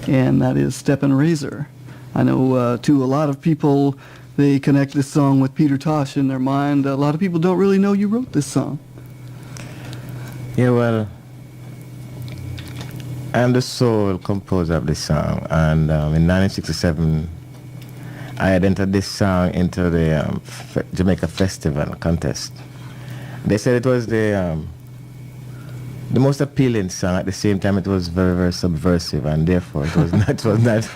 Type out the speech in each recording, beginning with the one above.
and that is Steppin Razor. I know to a lot of people, they connect this song with Peter Tosh in their mind. A lot of people don't really know you wrote this song. Yeah, well, I'm the sole composer of this song, and in 1967, I had entered this song into the Jamaica Festival contest. They said it was the most appealing song. At the same time, it was very, very subversive, and therefore it was not. It was not.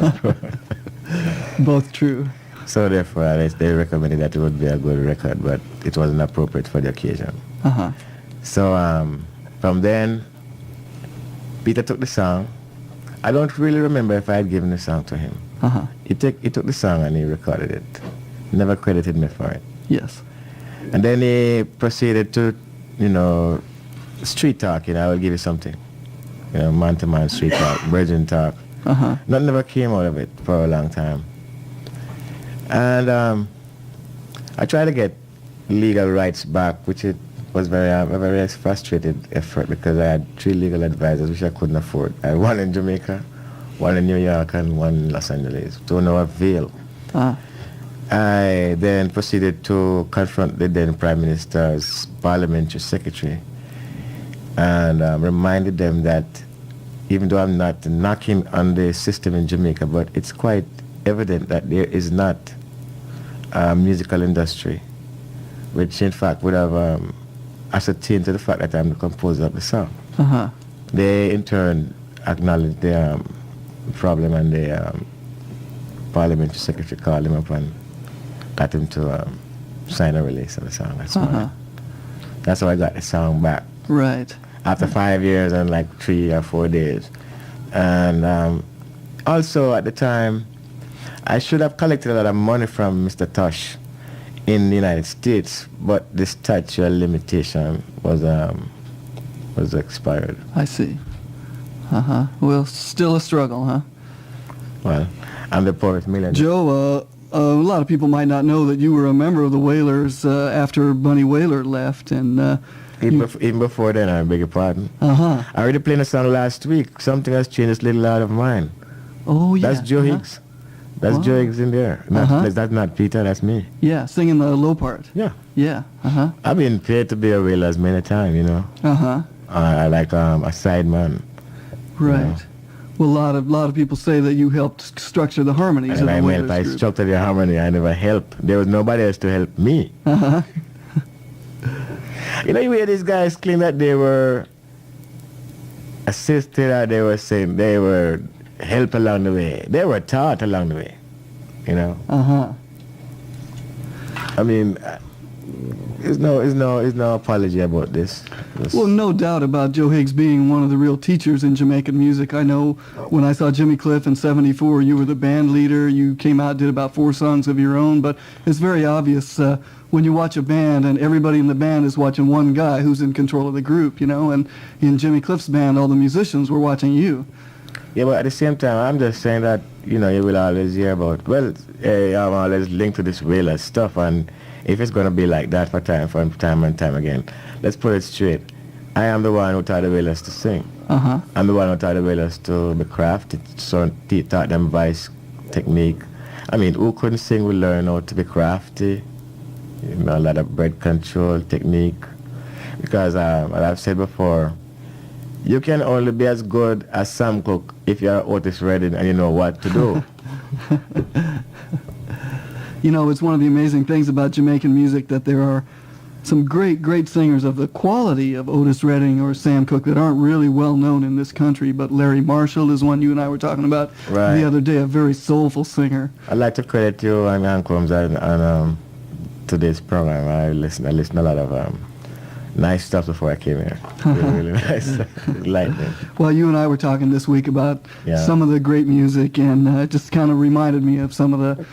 Both true. So therefore, they recommended that it would be a good record, but it wasn't appropriate for the occasion. Uh-huh. So from then, Peter took the song. I don't really remember if I had given the song to him. Uh-huh. He took the song and he recorded it. Never credited me for it. Yes. And then he proceeded to, street talk. I will give you something. Man-to-man street talk, virgin talk. Uh-huh. Nothing ever came out of it for a long time. And I tried to get legal rights back, which it was a very frustrated effort because I had 3 legal advisors which I couldn't afford. I had one in Jamaica, one in New York, and one in Los Angeles. To no avail. Uh-huh. I then proceeded to confront the then Prime Minister's parliamentary secretary and reminded them that even though I'm not knocking on the system in Jamaica, but it's quite evident that there is not a musical industry, which in fact would have ascertained to the fact that I'm the composer of the song. Uh-huh. They in turn acknowledged the problem, and the parliamentary secretary called him up and got him to sign a release of the song. That's how I got the song back. Right. After 5 years and like 3 or 4 days. And also at the time, I should have collected a lot of money from Mr. Tosh in the United States, but the statute of limitation was expired. I see. Uh-huh. Well, still a struggle, huh? Well, I'm the poorest millionaire. Joe, a lot of people might not know that you were a member of the Wailers after Bunny Wailer left, and even before then, I beg your pardon. Uh-huh. I already played a song last week. Something has changed, this little out of mine. Oh, yeah. That's Joe Higgs. That's Joe Higgs in there. That's not Peter, that's me. Yeah, singing the low part. Yeah. Yeah. Uh-huh. I've been paid to be a Wailers many times, Uh-huh. I like a sideman. Right. Well, a lot of people say that you helped structure the harmonies of the Wailers I group. structured the harmony. I never helped. There was nobody else to help me. Uh-huh. You hear these guys claim that they were assisted, or they were saying they were helped along the way. They were taught along the way, Uh-huh. I mean, there's no apology about this. Well, no doubt about Joe Higgs being one of the real teachers in Jamaican music. I know when I saw Jimmy Cliff in '74, you were the band leader. You came out, did about 4 songs of your own, but it's very obvious when you watch a band and everybody in the band is watching one guy who's in control of the group, and in Jimmy Cliff's band, all the musicians were watching you. Yeah, but at the same time, I'm just saying that, you will always hear about, I'm always linked to this Wailer stuff, and if it's going to be like that for time and time again, let's put it straight. I am the one who taught the Wailers to sing. Uh-huh. I'm the one who taught the Wailers to be crafty, so taught them voice technique. I mean, who couldn't sing will learn how to be crafty, a lot of breath control technique. Because, as I've said before, you can only be as good as Sam Cooke if you're Otis Redding and you know what to do. It's one of the amazing things about Jamaican music that there are some great, great singers of the quality of Otis Redding or Sam Cooke that aren't really well known in this country, but Larry Marshall is one you and I were talking about the other day, a very soulful singer. I'd like to credit you and Ancombs on today's program. I listen a lot of nice stuff before I came here. Really nice. Lightning. Well, you and I were talking this week about some of the great music, and it just kind of reminded me of some of the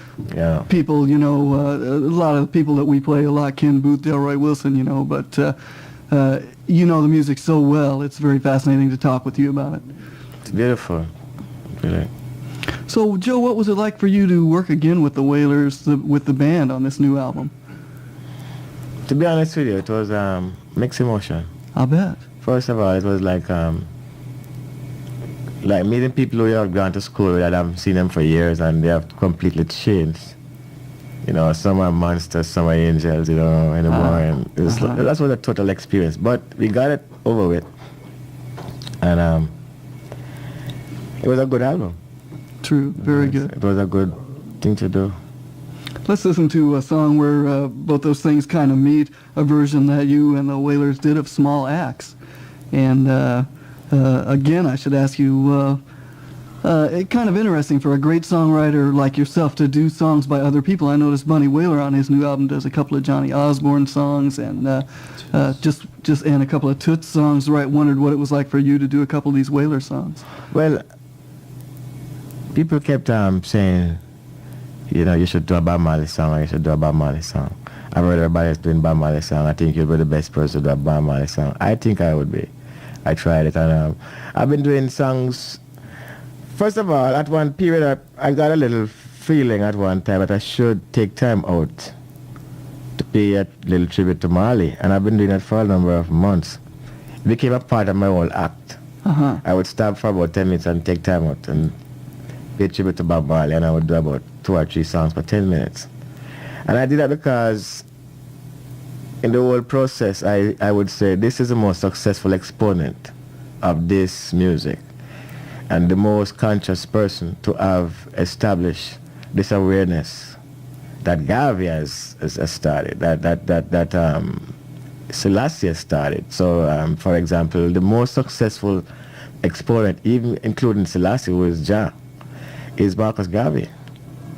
people, a lot of the people that we play a lot, Ken Booth, Delroy Wilson, but you know the music so well, it's very fascinating to talk with you about it. It's beautiful. Really. So, Joe, what was it like for you to work again with the Wailers, with the band on this new album? To be honest with you, it was mixed emotion. I'll bet. First of all, it was like like meeting people who you have gone to school with, that I've seen them for years, and they have completely changed. You know, some are monsters, some are angels, you know, anymore. And that was a total experience. But we got it over with. And it was a good album. True, very good. It was a good thing to do. Let's listen to a song where both those things kind of meet, a version that you and the Wailers did of Small Axe. And again, I should ask you, it's kind of interesting for a great songwriter like yourself to do songs by other people. I noticed Bunny Wailer on his new album does a couple of Johnny Osborne songs and just and a couple of Toots songs. Right, wondered what it was like for you to do a couple of these Wailer songs. Well, people kept saying, you know, you should do a Bob Marley song, or you should do a Bob Marley song. I've heard everybody else doing Bob Marley song. I think you'd be the best person to do a Bob Marley song. I think I would be. I tried it, and I've been doing songs. First of all, at one period, I got a little feeling at one time that I should take time out to pay a little tribute to Marley, and I've been doing that for a number of months. It became a part of my whole act. I would stop for about 10 minutes and take time out and pay tribute to Bob Marley, and I would do about 2 or 3 songs for 10 minutes. And I did that because in the whole process, I would say this is the most successful exponent of this music and the most conscious person to have established this awareness that Garvey has started, that Selassie has started. So, for example, the most successful exponent, even including Selassie, who is Jah, is Marcus Garvey.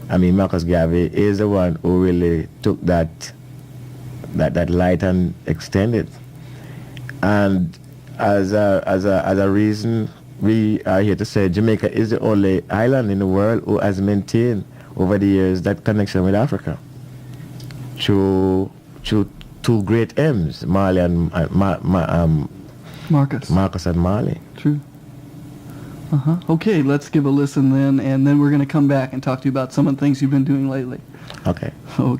I mean, Marcus Garvey is the one who really took that light and extended. And as a reason, we are here to say Jamaica is the only island in the world who has maintained over the years that connection with Africa through 2 great M's, Marley and Marcus and Marley. True. Okay, let's give a listen then, and then we're going to come back and talk to you about some of the things you've been doing lately. Okay. Okay.